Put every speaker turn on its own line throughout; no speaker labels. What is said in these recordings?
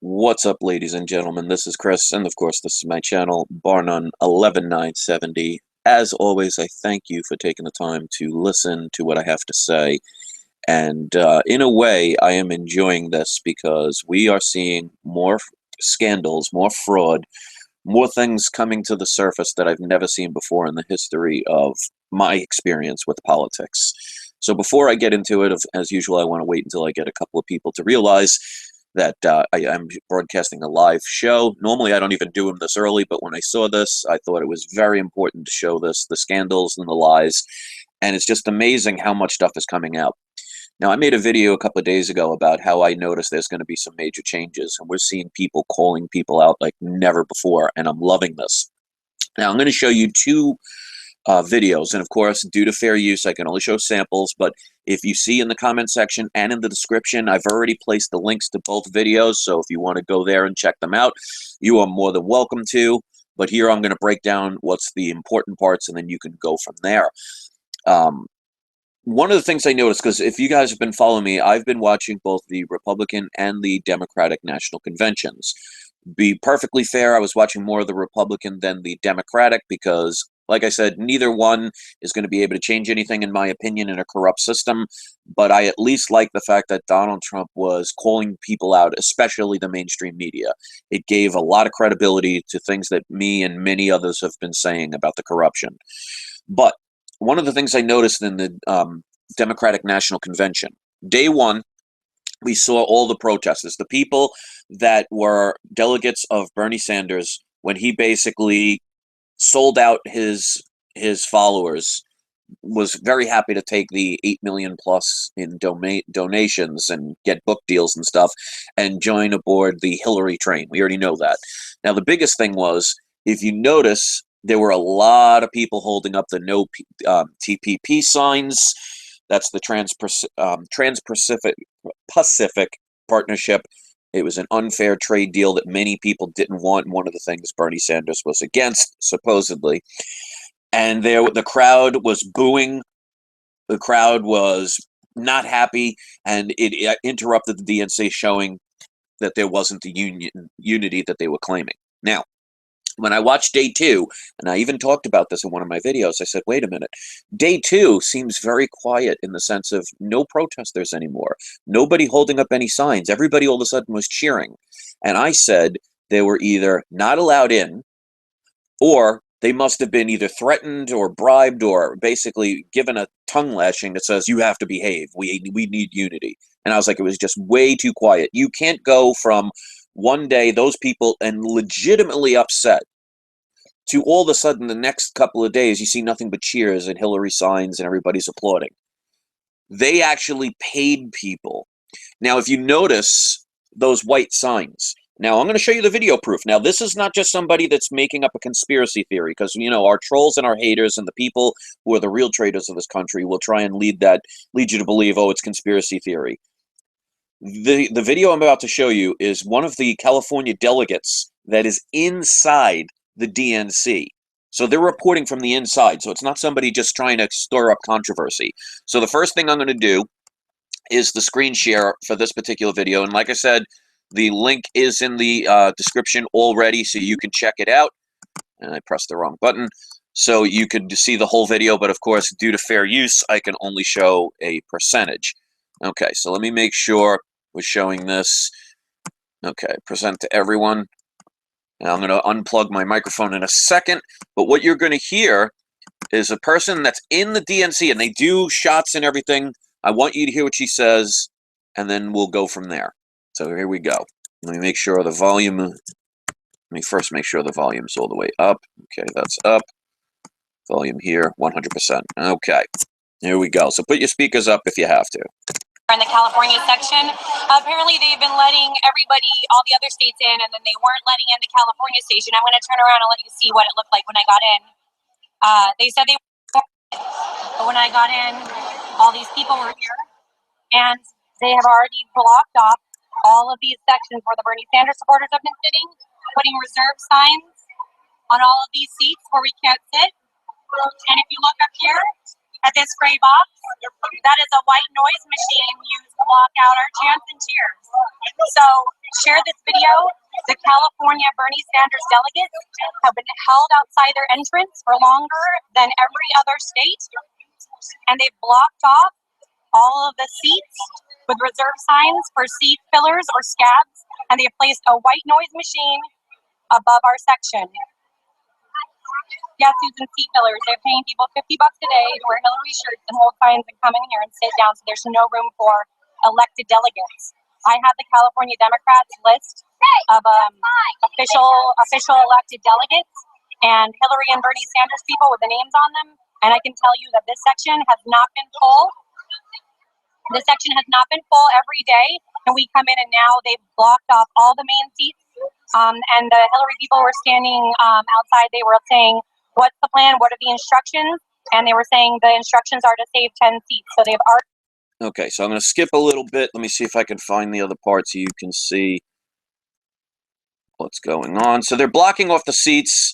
What's up, ladies and gentlemen? This is Chris, and of course, this is my channel, Barnun 11970. As always, I thank you for taking the time to listen to what I have to say. And in a way, I am enjoying this because we are seeing more scandals, more fraud, more things coming to the surface that I've never seen before in the history of my experience with politics. So before I get into it, as usual, I want to wait until I get a couple of people to realize that I'm broadcasting a live show. Normally, I don't even do them this early, but when I saw this, I thought it was very important to show this, the scandals and the lies, and it's just amazing how much stuff is coming out. Now, I made a video a couple of days ago about how I noticed there's going to be some major changes, and we're seeing people calling people out like never before, and I'm loving this. Now, I'm going to show you two videos, and of course, due to fair use, I can only show samples, but if you see in the comment section and in the description, I've already placed the links to both videos, so if you want to go there and check them out, you are more than welcome to, but here I'm going to break down what's the important parts, and then you can go from there. One of the things I noticed, because if you guys have been following me, I've been watching both the Republican and the Democratic national conventions. Be perfectly fair, I was watching more of the Republican than the Democratic because, like I said, neither one is going to be able to change anything, in my opinion, in a corrupt system. But I at least like the fact that Donald Trump was calling people out, especially the mainstream media. It gave a lot of credibility to things that me and many others have been saying about the corruption. But one of the things I noticed in the Democratic National Convention, day one, we saw all the protesters, the people that were delegates of Bernie Sanders when he basically sold out his followers, was very happy to take the 8 million plus in donations and get book deals and stuff and join aboard the Hillary train. We already know that. Now, the biggest thing was, if you notice, there were a lot of people holding up the no TPP signs. That's the Trans-Pacific Partnership. It was an unfair trade deal that many people didn't want. One of the things Bernie Sanders was against, supposedly. And the crowd was booing. The crowd was not happy, and it interrupted the DNC, showing that there wasn't the unity that they were claiming. Now, when I watched day two, and I even talked about this in one of my videos, I said, wait a minute, day two seems very quiet in the sense of no protesters anymore. Nobody holding up any signs. Everybody all of a sudden was cheering. And I said they were either not allowed in, or they must have been either threatened or bribed or basically given a tongue lashing that says, you have to behave. We need unity. And I was like, it was just way too quiet. You can't go from one day, those people, and legitimately upset, to all of a sudden the next couple of days, you see nothing but cheers and Hillary signs and everybody's applauding. They actually paid people. Now, if you notice those white signs, now I'm going to show you the video proof. Now, this is not just somebody that's making up a conspiracy theory, because, you know, our trolls and our haters and the people who are the real traitors of this country will try and lead you to believe, oh, it's conspiracy theory. The video I'm about to show you is one of the California delegates that is inside the DNC. So they're reporting from the inside. So it's not somebody just trying to stir up controversy. So the first thing I'm going to do is the screen share for this particular video. And like I said, the link is in the description already, so you can check it out. And I pressed the wrong button. So you could see the whole video, but of course, due to fair use, I can only show a percentage. Okay, so let me make sure we're showing this. Okay, present to everyone. Now I'm going to unplug my microphone in a second, but what you're going to hear is a person that's in the DNC, and they do shots and everything. I want you to hear what she says, and then we'll go from there. So here we go. Let me make sure the volume, let me first make sure the volume's all the way up. Okay, that's up. Volume here, 100%. Okay, here we go. So put your speakers up if you have to.
In the California section, apparently they've been letting everybody, all the other states in, and then they weren't letting in the California station. I'm going to turn around and let you see what it looked like when I got in. They said they were, but when I got in, all these people were here, and they have already blocked off all of these sections where the Bernie Sanders supporters have been sitting, putting reserve signs on all of these seats where we can't sit. And if you look up here at this gray box, that is a white noise machine used to block out our chants and cheers. So share this video. The California Bernie Sanders delegates have been held outside their entrance for longer than every other state, and they've blocked off all of the seats with reserve signs for seat fillers or scabs, and they've placed a white noise machine above our section. Yeah, Susan, seat fillers. They're paying people $50 a day to wear Hillary shirts and hold signs and come in here and sit down, so there's no room for elected delegates. I have the California Democrats list of official elected delegates and Hillary and Bernie Sanders people with the names on them, and I can tell you that this section has not been full. This section has not been full every day, and we come in and now they've blocked off all the main seats. And the Hillary people were standing outside. They were saying, "What's the plan? What are the instructions?" And they were saying the instructions are to save 10 seats. So they've already.
Okay, so I'm going to skip a little bit. Let me see if I can find the other part so you can see what's going on. So they're blocking off the seats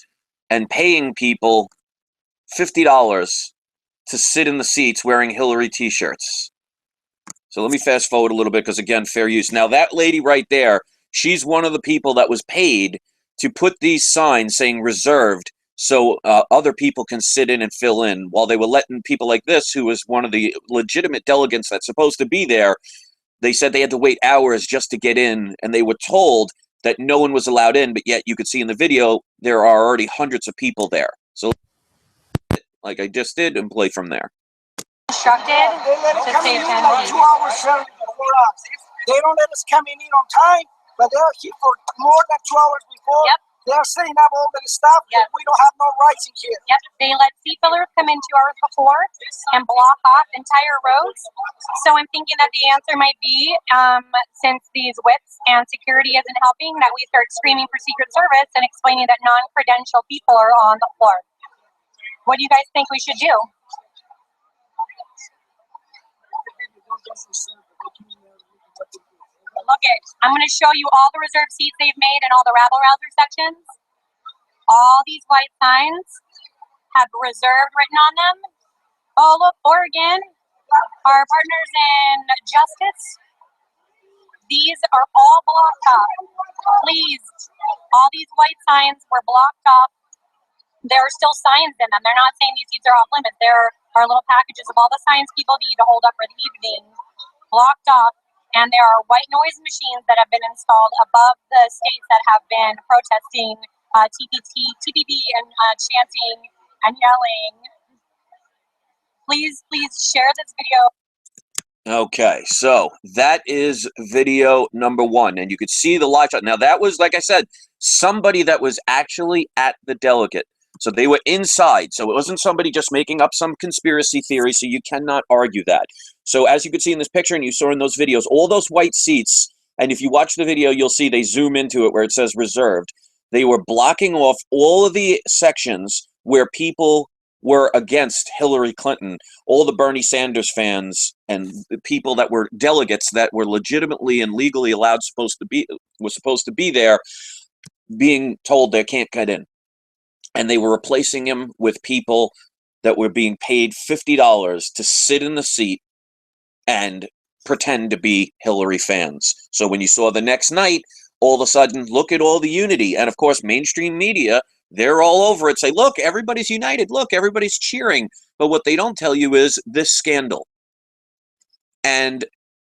and paying people $50 to sit in the seats wearing Hillary t-shirts. So let me fast forward a little bit because, again, fair use. Now, that lady right there, she's one of the people that was paid to put these signs saying reserved so other people can sit in and fill in, while they were letting people like this, who was one of the legitimate delegates that's supposed to be there. They said they had to wait hours just to get in, and they were told that no one was allowed in, but yet you could see in the video there are already hundreds of people there. So like I just did, and play from there.
Instructed to save 10 seats.
2 hours before us. They don't let us come in on time, but they're here for more than 2 hours before.
Yep.
They're setting up all the stuff.
Yep.
We don't have no rights in here.
Yep, they let seat fillers come in 2 hours before and block off entire roads. So I'm thinking that the answer might be, since these whips and security isn't helping, that we start screaming for Secret Service and explaining that non-credential people are on the floor. What do you guys think we should do? Look it, I'm going to show you all the reserved seats they've made in all the rabble-rouser sections. All these white signs have reserved written on them. Oh, look, Oregon, our partners in justice. These are all blocked off. Please, all these white signs were blocked off. There are still signs in them. They're not saying these seats are off limits. There are little packages of all the signs people need to hold up for the evening, blocked off. And there are white noise machines that have been installed above the states that have been protesting TPP and chanting and yelling. Please share this video.
Okay, so that is video number 1, and you could see the live shot. Now, that was, like I said, somebody that was actually at the delegate. So they were inside. So it wasn't somebody just making up some conspiracy theory, so you cannot argue that. So as you could see in this picture, and you saw in those videos, all those white seats, and if you watch the video, you'll see they zoom into it where it says reserved. They were blocking off all of the sections where people were against Hillary Clinton, all the Bernie Sanders fans and the people that were delegates that were legitimately and legally allowed supposed to be there, being told they can't get in. And they were replacing him with people that were being paid $50 to sit in the seat and pretend to be Hillary fans. So when you saw the next night, all of a sudden, look at all the unity. And of course, mainstream media, they're all over it, say, look, everybody's united. Look, everybody's cheering. But what they don't tell you is this scandal. And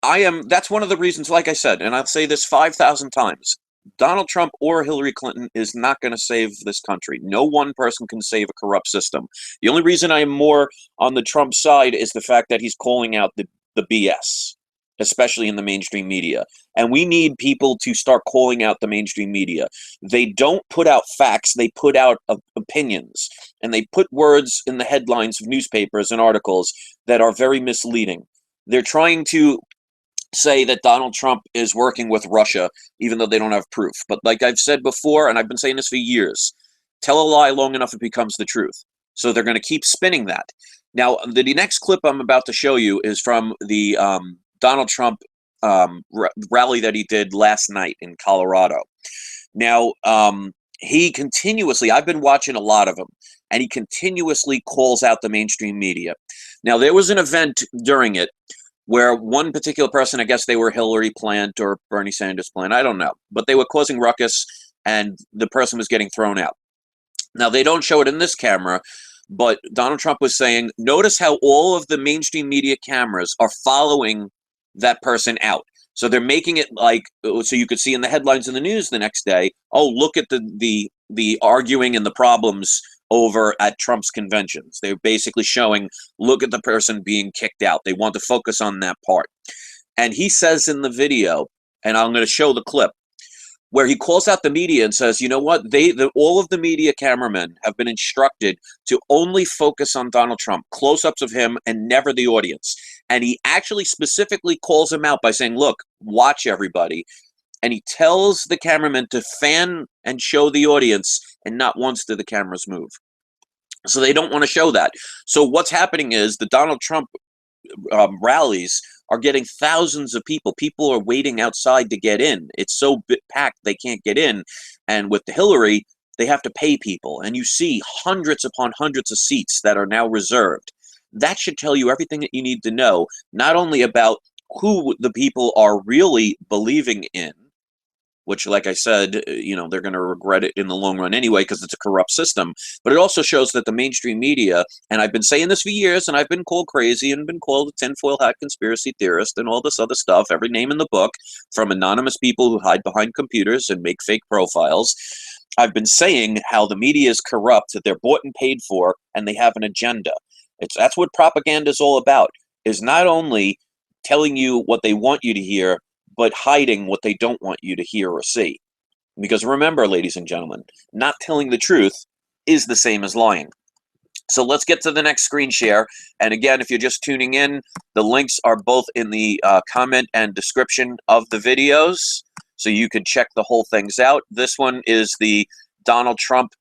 that's one of the reasons, like I said, and I'll say this 5,000 times, Donald Trump or Hillary Clinton is not going to save this country. No one person can save a corrupt system. The only reason I am more on the Trump side is the fact that he's calling out the BS, especially in the mainstream media. And we need people to start calling out the mainstream media. They don't put out facts, they put out opinions. And they put words in the headlines of newspapers and articles that are very misleading. They're trying to say that Donald Trump is working with Russia, even though they don't have proof. But like I've said before, and I've been saying this for years, tell a lie long enough, it becomes the truth. So they're going to keep spinning that. Now, the next clip I'm about to show you is from the Donald Trump rally that he did last night in Colorado. Now, he continuously, I've been watching a lot of him, and he continuously calls out the mainstream media. Now, there was an event during it where one particular person, I guess they were Hillary plant or Bernie Sanders plant, I don't know, but they were causing ruckus and the person was getting thrown out. Now, they don't show it in this camera, but Donald Trump was saying, notice how all of the mainstream media cameras are following that person out. So they're making it like, so you could see in the headlines in the news the next day, oh, look at the arguing and the problems over at Trump's conventions. They're basically showing, look at the person being kicked out. They want to focus on that part. And he says in the video, and I'm going to show the clip, where he calls out the media and says, you know what, all of the media cameramen have been instructed to only focus on Donald Trump, close-ups of him and never the audience. And he actually specifically calls him out by saying, look, watch everybody. And he tells the cameraman to fan and show the audience, and not once do the cameras move. So they don't want to show that. So what's happening is the Donald Trump rallies are getting thousands of people. People are waiting outside to get in. It's so packed they can't get in. And with the Hillary, they have to pay people. And you see hundreds upon hundreds of seats that are now reserved. That should tell you everything that you need to know, not only about who the people are really believing in, which, like I said, you know, they're going to regret it in the long run anyway because it's a corrupt system. But it also shows that the mainstream media, and I've been saying this for years, and I've been called crazy and been called a tinfoil hat conspiracy theorist and all this other stuff, every name in the book, from anonymous people who hide behind computers and make fake profiles. I've been saying how the media is corrupt, that they're bought and paid for, and they have an agenda. That's what propaganda is all about, is not only telling you what they want you to hear, but hiding what they don't want you to hear or see. Because remember, ladies and gentlemen, not telling the truth is the same as lying. So let's get to the next screen share. And again, if you're just tuning in, the links are both in the comment and description of the videos, so you can check the whole things out. This one is the Donald Trump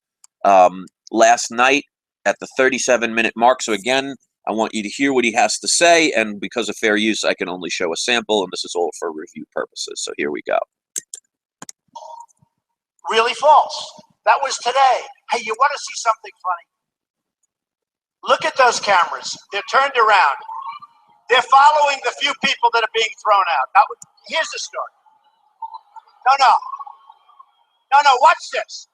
last night at the 37-minute mark. So again, I want you to hear what he has to say, and because of fair use, I can only show a sample, and this is all for review purposes. So here we go.
Really false. That was today. Hey, you want to see something funny? Look at those cameras. They're turned around. They're following the few people that are being thrown out. Here's the story. No, watch this.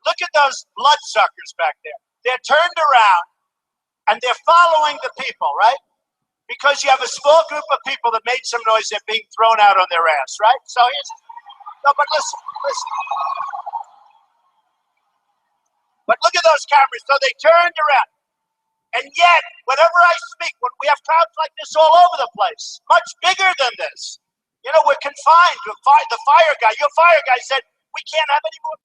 Look at those bloodsuckers back there. They're turned around. And they're following the people, right? Because you have a small group of people that made some noise, they're being thrown out on their ass, right? So but listen. But look at those cameras. So they turned around. And yet, whenever I speak, when we have crowds like this all over the place, much bigger than this, you know, we're confined. The fire guy, your fire guy said, we can't have any more.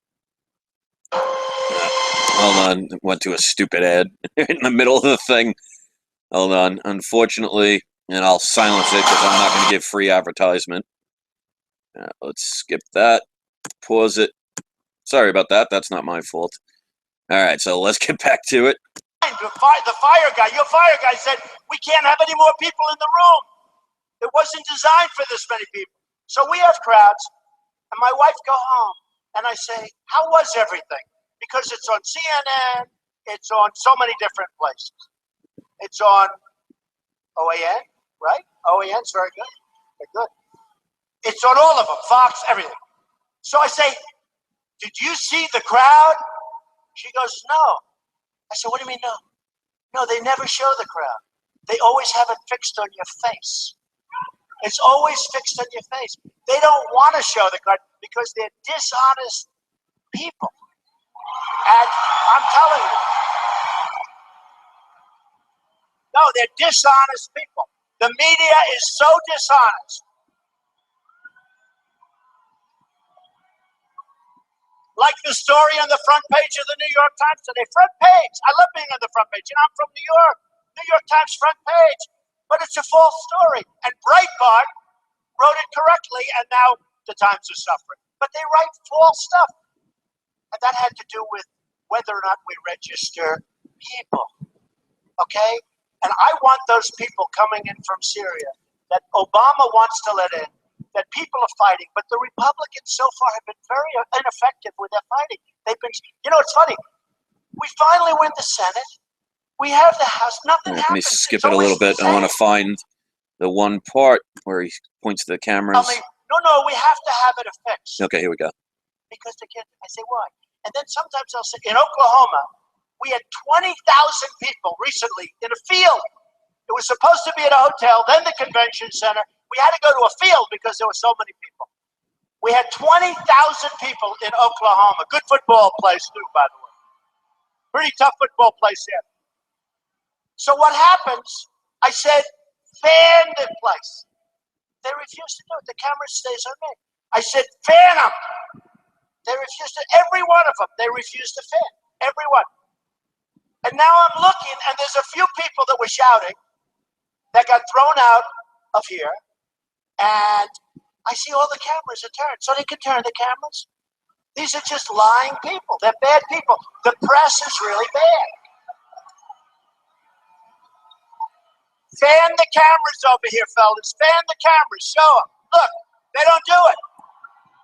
Hold on, went to a stupid ad in the middle of the thing. Hold on, unfortunately, and I'll silence it because I'm not going to give free advertisement. Let's skip that, pause it. Sorry about that, that's not my fault. All right, so let's get back to it.
The fire guy, your fire guy said, we can't have any more people in the room. It wasn't designed for this many people. So we have crowds, and my wife go home, and I say, how was everything? Because it's on CNN, it's on so many different places. It's on OAN, right? OAN's very good. They're good. It's on all of them, Fox, everything. So I say, did you see the crowd? She goes, no. I said, what do you mean no? No, they never show the crowd. They always have it fixed on your face. It's always fixed on your face. They don't want to show the crowd because they're dishonest people. And I'm telling you, no, they're dishonest people. The media is so dishonest. Like the story on the front page of the New York Times today. Front page. I love being on the front page. You know, I'm from New York. New York Times front page. But it's a false story. And Breitbart wrote it correctly, and now the Times are suffering. But they write false stuff. And that had to do with whether or not we register people. Okay? And I want those people coming in from Syria that Obama wants to let in, that people are fighting, but the Republicans so far have been very ineffective with their fighting. They've been, you know, it's funny. We finally win the Senate. We have the House. Nothing happens.
Let me skip it a little bit. I want to find the one part where he points to the cameras.
Tell me, no, we have to have it affixed.
Okay, here we go.
Because they can't. I say, why? And then sometimes I'll say, in Oklahoma, we had 20,000 people recently in a field. It was supposed to be at a hotel, then the convention center. We had to go to a field because there were so many people. We had 20,000 people in Oklahoma. Good football place too, by the way. Pretty tough football place there. So what happens, I said, fan the place. They refused to do it. The camera stays on me. I said, fan them. They refused to, every one of them, they refused to fan. Every one. And now I'm looking, and there's a few people that were shouting that got thrown out of here. And I see all the cameras are turned. So they can turn the cameras. These are just lying people. They're bad people. The press is really bad. Fan the cameras over here, fellas. Fan the cameras. Show them. Look, they don't do it.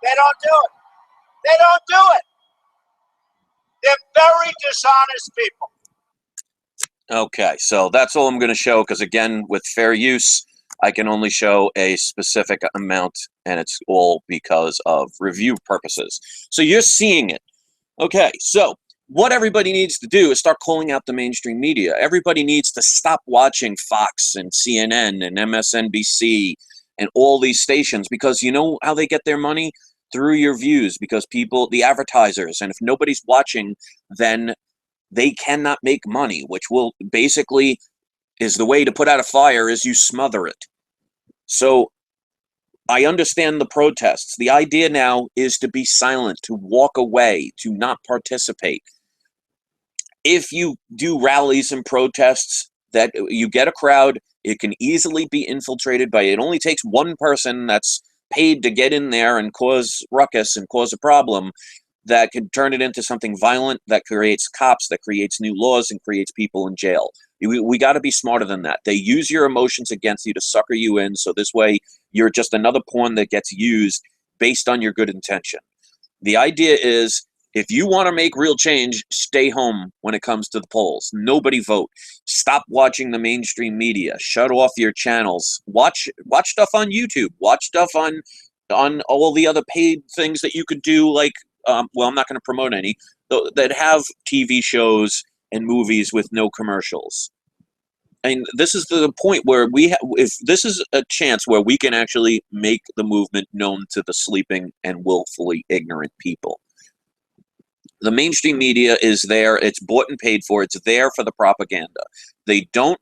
They don't do it. They don't do it. They're very dishonest people.
Okay, so that's all I'm going to show because, again, with fair use, I can only show a specific amount, and it's all because of review purposes. So you're seeing it. Okay, so what everybody needs to do is start calling out the mainstream media. Everybody needs to stop watching Fox and CNN and MSNBC and all these stations because you know how they get their money? Through your views, because people, the advertisers, and if nobody's watching, then they cannot make money, which will basically is the way to put out a fire is you smother it. So I understand the protests. The idea now is to be silent, to walk away, to not participate. If you do rallies and protests, that you get a crowd, it can easily be infiltrated by, it only takes one person that's paid to get in there and cause ruckus and cause a problem that could turn it into something violent, that creates cops, that creates new laws, and creates people in jail. We got to be smarter than that. They use your emotions against you to sucker you in, so this way you're just another pawn that gets used based on your good intention. The idea is, if you want to make real change, stay home when it comes to the polls. Nobody vote. Stop watching the mainstream media. Shut off your channels. Watch stuff on YouTube. Watch stuff on all the other paid things that you could do, like, well, I'm not going to promote any, that have TV shows and movies with no commercials. And this is the point where if this is a chance where we can actually make the movement known to the sleeping and willfully ignorant people. The mainstream media is there. It's bought and paid for. It's there for the propaganda. They don't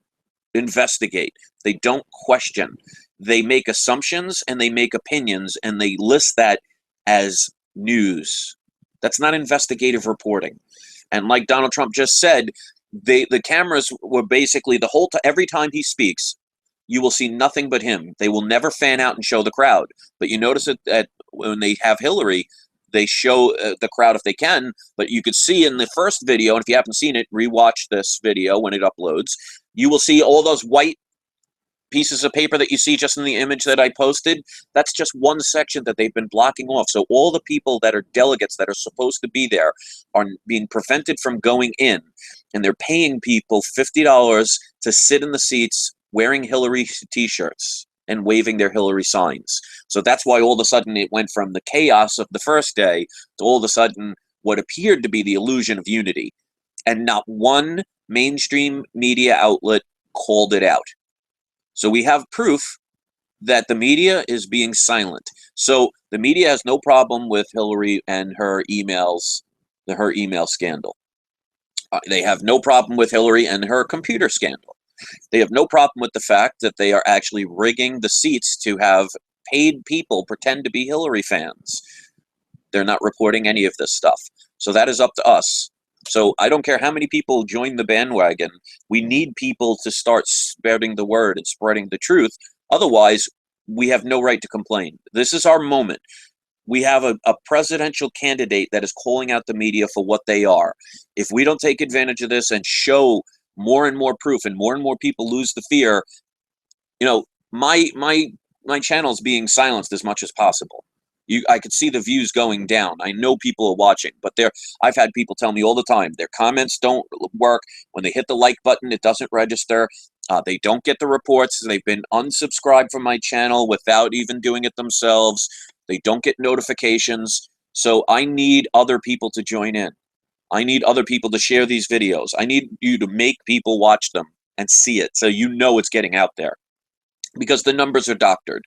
investigate. They don't question. They make assumptions and they make opinions and they list that as news. That's not investigative reporting. And like Donald Trump just said, the cameras were basically the whole time. Every time he speaks, you will see nothing but him. They will never fan out and show the crowd. But you notice that when they have Hillary, they show the crowd if they can, but you could see in the first video, and if you haven't seen it, rewatch this video when it uploads, you will see all those white pieces of paper that you see just in the image that I posted. That's just one section that they've been blocking off. So all the people that are delegates that are supposed to be there are being prevented from going in, and they're paying people $50 to sit in the seats wearing Hillary t-shirts and waving their Hillary signs. So that's why all of a sudden it went from the chaos of the first day to all of a sudden what appeared to be the illusion of unity. And not one mainstream media outlet called it out. So we have proof that the media is being silent. So the media has no problem with Hillary and her emails, her email scandal. They have no problem with Hillary and her computer scandal. They have no problem with the fact that they are actually rigging the seats to have paid people pretend to be Hillary fans. They're not reporting any of this stuff. So that is up to us. So I don't care how many people join the bandwagon. We need people to start spreading the word and spreading the truth. Otherwise, we have no right to complain. This is our moment. We have a presidential candidate that is calling out the media for what they are. If we don't take advantage of this and show more and more proof and more people lose the fear, you know, my channel's being silenced as much as possible. I could see the views going down. I know people are watching, but I've had people tell me all the time, their comments don't work. When they hit the like button, it doesn't register. They don't get the reports. They've been unsubscribed from my channel without even doing it themselves. They don't get notifications. So I need other people to join in. I need other people to share these videos. I need you to make people watch them and see it so you know it's getting out there, because the numbers are doctored.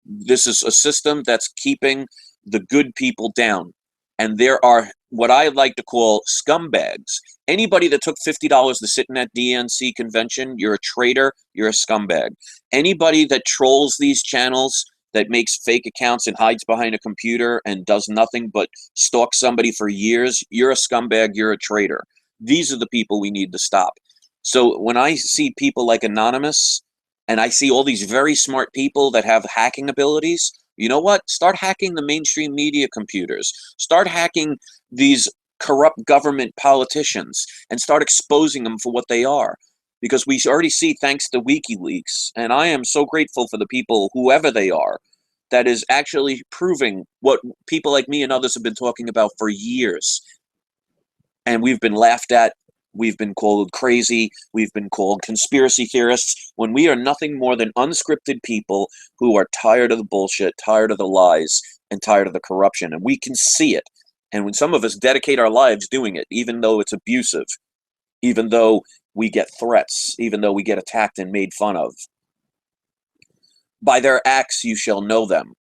This is a system that's keeping the good people down. And there are what I like to call scumbags. Anybody that took $50 to sit in that DNC convention, you're a traitor, you're a scumbag. Anybody that trolls these channels, that makes fake accounts and hides behind a computer and does nothing but stalk somebody for years, you're a scumbag, you're a traitor. These are the people we need to stop. So when I see people like Anonymous, and I see all these very smart people that have hacking abilities, you know what? Start hacking the mainstream media computers. Start hacking these corrupt government politicians and start exposing them for what they are. Because we already see, thanks to WikiLeaks, and I am so grateful for the people, whoever they are, that is actually proving what people like me and others have been talking about for years. And we've been laughed at. We've been called crazy. We've been called conspiracy theorists, when we are nothing more than unscripted people who are tired of the bullshit, tired of the lies, and tired of the corruption. And we can see it. And when some of us dedicate our lives doing it, even though it's abusive, even though we get threats, even though we get attacked and made fun of, by their acts you shall know them.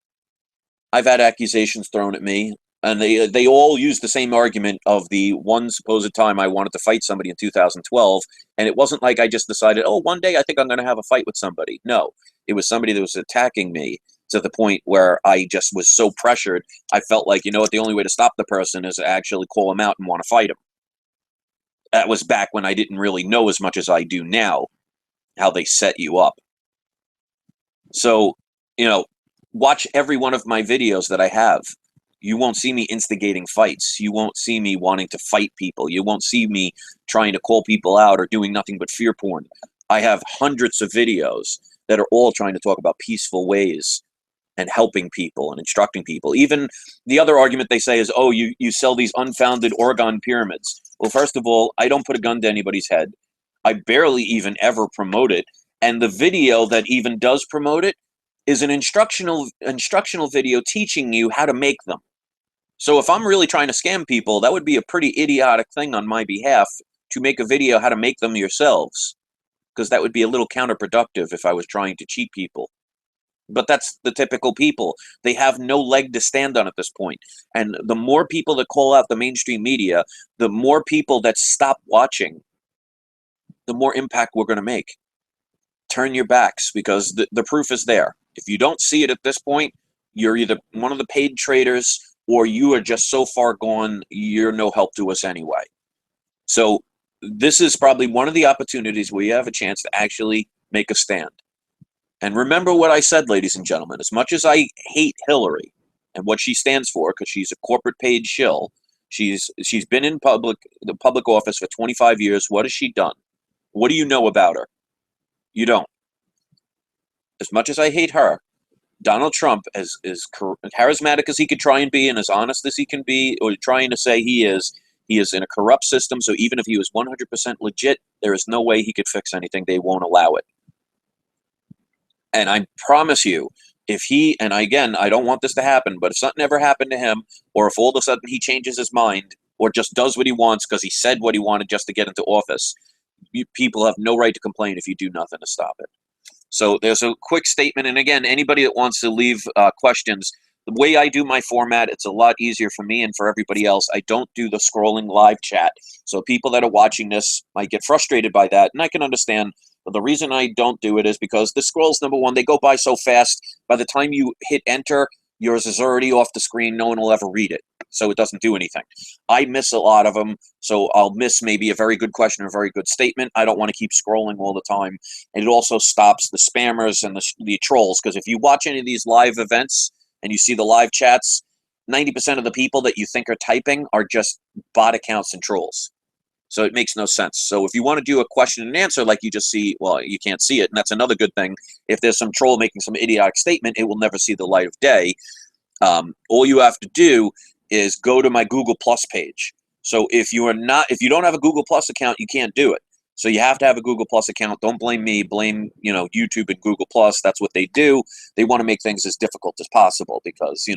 I've had accusations thrown at me, and they all use the same argument of the one supposed time I wanted to fight somebody in 2012, and it wasn't like I just decided, oh, one day I think I'm going to have a fight with somebody. No, it was somebody that was attacking me to the point where I just was so pressured, I felt like, you know what, the only way to stop the person is to actually call him out and want to fight him. That was back when I didn't really know as much as I do now, how they set you up. So, you know, watch every one of my videos that I have. You won't see me instigating fights. You won't see me wanting to fight people. You won't see me trying to call people out or doing nothing but fear porn. I have hundreds of videos that are all trying to talk about peaceful ways and helping people and instructing people. Even the other argument they say is, oh, you sell these unfounded Oregon pyramids. Well, first of all, I don't put a gun to anybody's head. I barely even ever promote it. And the video that even does promote it is an instructional video teaching you how to make them. So if I'm really trying to scam people, that would be a pretty idiotic thing on my behalf to make a video how to make them yourselves, because that would be a little counterproductive if I was trying to cheat people. But that's the typical people. They have no leg to stand on at this point. And the more people that call out the mainstream media, the more people that stop watching, the more impact we're going to make. Turn your backs, because the proof is there. If you don't see it at this point, you're either one of the paid traders or you are just so far gone, you're no help to us anyway. So this is probably one of the opportunities where you have a chance to actually make a stand. And remember what I said, ladies and gentlemen, as much as I hate Hillary and what she stands for, because she's a corporate paid shill, she's been in the public office for 25 years. What has she done? What do you know about her? You don't. As much as I hate her, Donald Trump, as charismatic as he could try and be and as honest as he can be, or trying to say he is in a corrupt system, so even if he was 100% legit, there is no way he could fix anything. They won't allow it. And I promise you, if he, and again, I don't want this to happen, but if something ever happened to him, or if all of a sudden he changes his mind, or just does what he wants because he said what he wanted just to get into office, people have no right to complain if you do nothing to stop it. So there's a quick statement, and again, anybody that wants to leave questions, the way I do my format, it's a lot easier for me and for everybody else. I don't do the scrolling live chat. So people that are watching this might get frustrated by that, and I can understand. But the reason I don't do it is because the scrolls, number one, they go by so fast. By the time you hit enter, yours is already off the screen. No one will ever read it, so it doesn't do anything. I miss a lot of them, so I'll miss maybe a very good question or a very good statement. I don't want to keep scrolling all the time. And it also stops the spammers and the trolls, because if you watch any of these live events and you see the live chats, 90% of the people that you think are typing are just bot accounts and trolls. So it makes no sense. So if you want to do a question and answer like you just see, well, you can't see it, and that's another good thing. If there's some troll making some idiotic statement, it will never see the light of day. All you have to do is go to my Google Plus page. So if you don't have a Google Plus account, you can't do it. So you have to have a Google Plus account. Don't blame me. Blame, YouTube and Google Plus. That's what they do. They want to make things as difficult as possible because,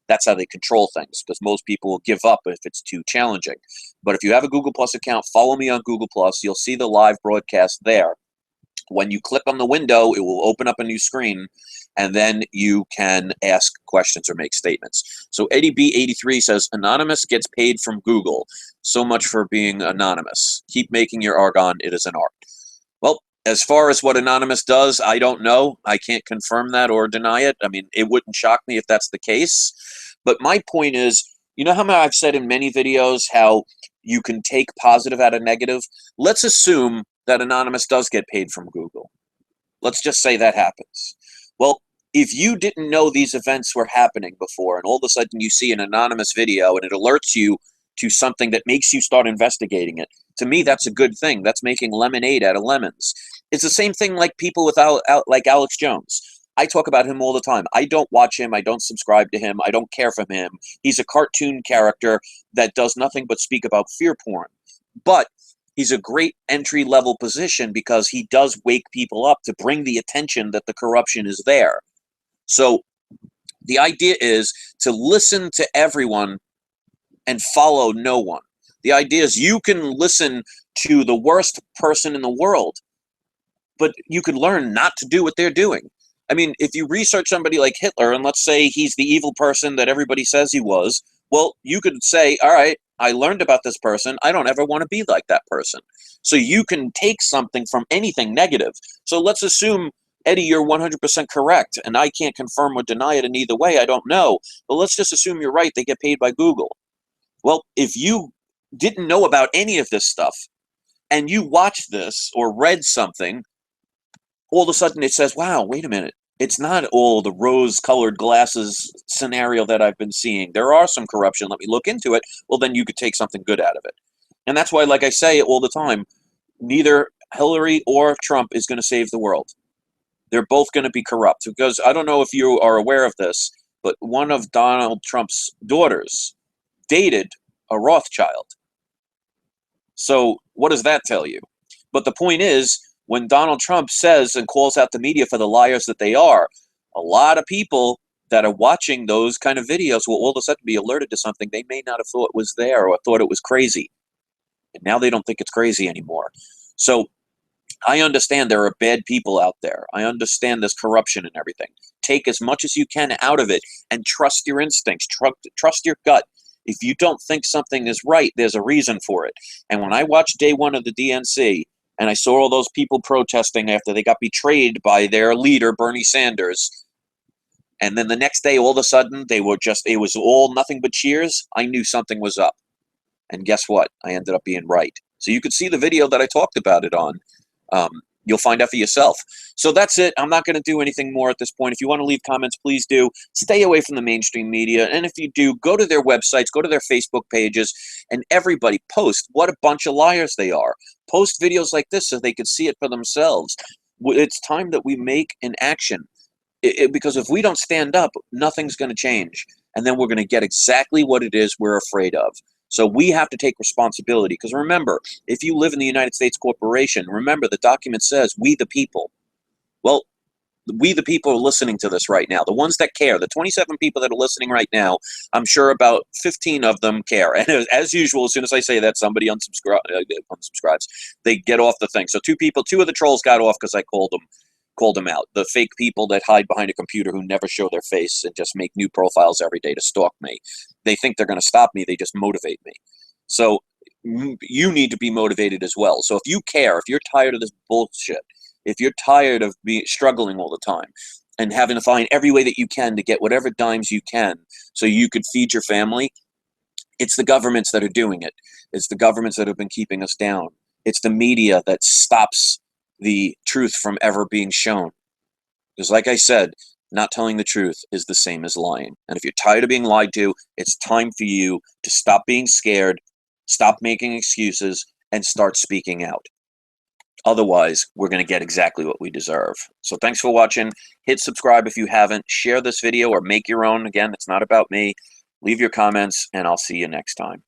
that's how they control things, because most people will give up if it's too challenging. But if you have a Google Plus account, follow me on Google Plus. You'll see the live broadcast there. When you click on the window, it will open up a new screen, and then you can ask questions or make statements. So Eddie B83 says, Anonymous gets paid from Google. So much for being anonymous. Keep making your argon. It is an art. Well, as far as what Anonymous does, I don't know. I can't confirm that or deny it. I mean, it wouldn't shock me if that's the case. But my point is, you know how I've said in many videos how you can take positive out of negative? Let's assume that Anonymous does get paid from Google. Let's just say that happens. Well, if you didn't know these events were happening before, and all of a sudden you see an anonymous video and it alerts you to something that makes you start investigating it, to me, that's a good thing. That's making lemonade out of lemons. It's the same thing like people like Alex Jones. I talk about him all the time. I don't watch him. I don't subscribe to him. I don't care for him. He's a cartoon character that does nothing but speak about fear porn. But he's a great entry-level position because he does wake people up to bring the attention that the corruption is there. So the idea is to listen to everyone and follow no one. The idea is you can listen to the worst person in the world, but you could learn not to do what they're doing. I mean, if you research somebody like Hitler, and let's say he's the evil person that everybody says he was, well, you could say, all right, I learned about this person. I don't ever want to be like that person. So you can take something from anything negative. So let's assume, Eddie, you're 100% correct, and I can't confirm or deny it in either way. I don't know. But let's just assume you're right. They get paid by Google. Well, if you didn't know about any of this stuff, and you watched this or read something, all of a sudden it says, wow, wait a minute. It's not all the rose-colored glasses scenario that I've been seeing. There are some corruption. Let me look into it. Well, then you could take something good out of it. And that's why, like I say all the time, neither Hillary or Trump is going to save the world. They're both going to be corrupt. Because I don't know if you are aware of this, but one of Donald Trump's daughters dated a Rothschild. So what does that tell you? But the point is, when Donald Trump says and calls out the media for the liars that they are, a lot of people that are watching those kind of videos will all of a sudden be alerted to something they may not have thought was there or thought it was crazy. And now they don't think it's crazy anymore. So I understand there are bad people out there. I understand there's corruption and everything. Take as much as you can out of it and trust your instincts. Trust your gut. If you don't think something is right, there's a reason for it. And when I watched day one of the DNC, and I saw all those people protesting after they got betrayed by their leader, Bernie Sanders, and then the next day, all of a sudden, it was all nothing but cheers, I knew something was up. And guess what? I ended up being right. So you could see the video that I talked about it on. You'll find out for yourself. So that's it. I'm not going to do anything more at this point. If you want to leave comments, please do. Stay away from the mainstream media. And if you do, go to their websites, go to their Facebook pages, and everybody post what a bunch of liars they are. Post videos like this so they can see it for themselves. It's time that we make an action. Because if we don't stand up, nothing's going to change. And then we're going to get exactly what it is we're afraid of. So we have to take responsibility. Because remember, if you live in the United States corporation, remember the document says, we the people. Well, we the people are listening to this right now. The ones that care, the 27 people that are listening right now, I'm sure about 15 of them care. And as usual, as soon as I say that, somebody unsubscribes. They get off the thing. So two of the trolls got off because I called them out. The fake people that hide behind a computer who never show their face and just make new profiles every day to stalk me. They think they're going to stop me. They just motivate me. So you need to be motivated as well. So if you care, if you're tired of this bullshit, if you're tired of struggling all the time and having to find every way that you can to get whatever dimes you can so you could feed your family, it's the governments that are doing it. It's the governments that have been keeping us down. It's the media that stops the truth from ever being shown. Because like I said, not telling the truth is the same as lying. And if you're tired of being lied to, it's time for you to stop being scared, stop making excuses, and start speaking out. Otherwise, we're going to get exactly what we deserve. So thanks for watching. Hit subscribe if you haven't. Share this video or make your own. Again, it's not about me. Leave your comments, and I'll see you next time.